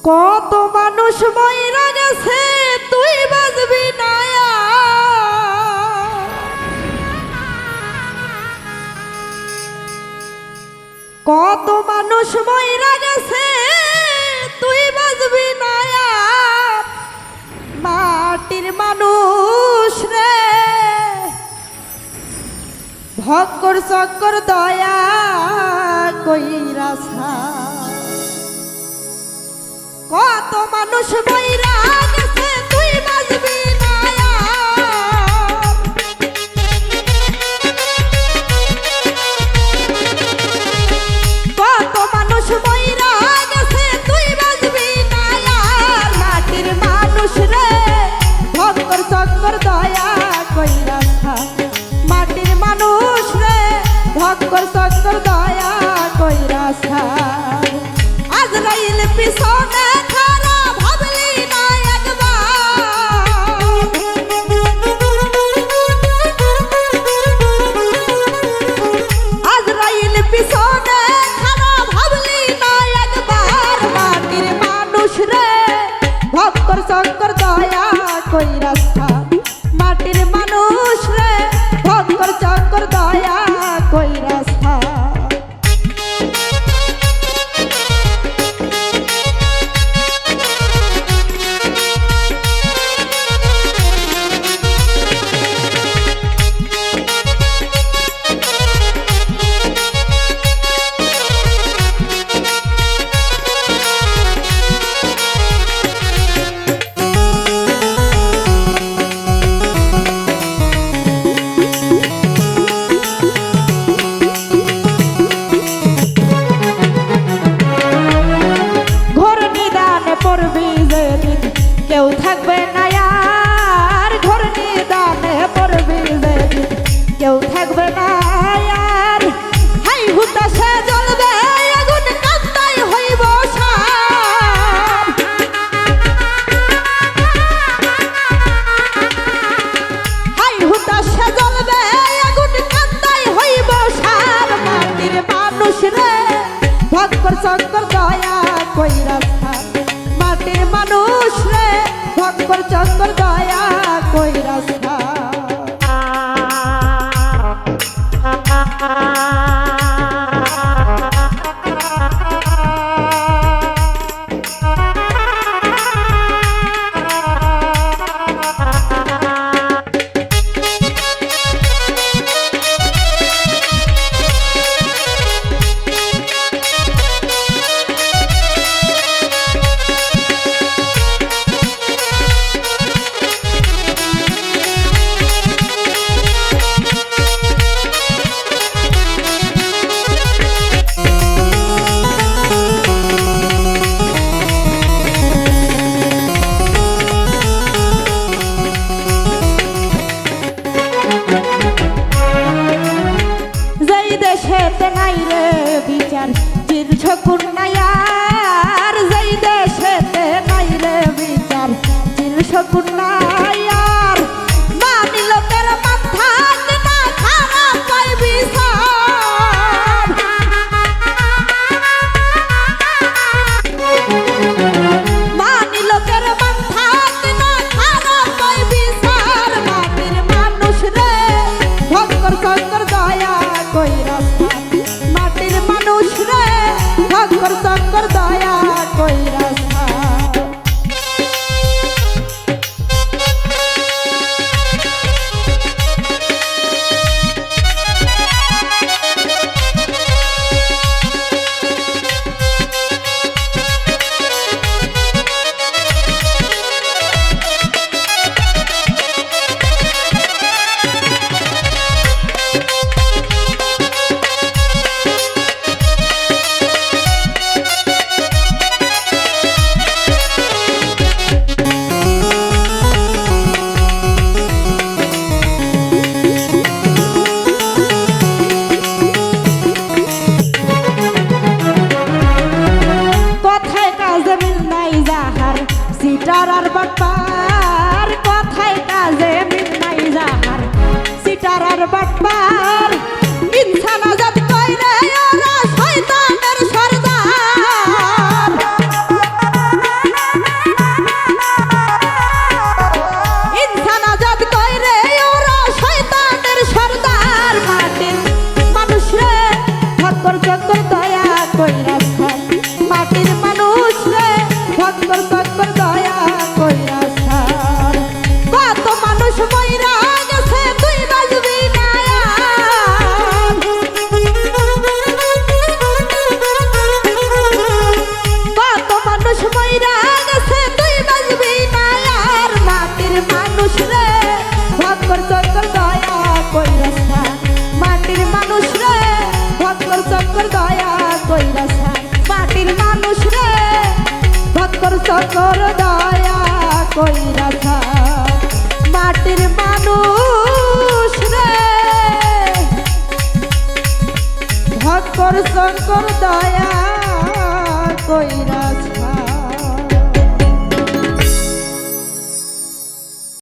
কত মানুষ মইরা গেছে তুই বাজবি না কত মানুষ মইরা গেছে তুই বাজবি না মাটির মানুষ রে ভক্কর চক্কর দয়া কইরা কত মানুষ মইরা গেছে তুই বাজবি না কত মানুষ মইরা গেছে তুই বাজবি না মাটির মানুষ রে ভক্কর চক্কর দয়া কইরা মাটির মানুষ রে ভক্কর চক্কর দয়া কইরা আজরাইল পিছনে খারা ভাবলি না একবার আজরাইল পিছনে খারা ভাবলি না একবার মাটির মানুষ রে ভক্কর চক্কর দয়া কইরা মাটির মানুষ রে ভক্কর চক্কর দয়া কইরা কেউ থাকবে না আর ঘর নিদানে পড়বি কেউ থাকবে না আর হাই হুতাশে জ্বলবে আগুন কান্দাই হইব সার হাই হুতাশে জ্বলবে আগুন কান্দাই হইব সার মাটির মানুষ রে ভক্কর চক্কর দয়া কইরা মাটির মানুষ রে ভক্কর চক্কর দয়া কইরা দেশেতে নাই রে বিচার চিরঝকুন নায়ার যেই দেশেতে নাই রে বিচার চিরঝকুন নায়ার মানিল তের মাথা না খারাপ পাই বিচার মানিল তের মাথা না খারাপ পাই বিচার মাটির মানুষ রে ভক্কর চক্কর দয়া কইরা মাটির মানুষ রে ভক্কর চক্কর শঙ্কর দয়া কইরা থাক মাটির মানুষ রে ভক্কর শঙ্কর দয়া কইরা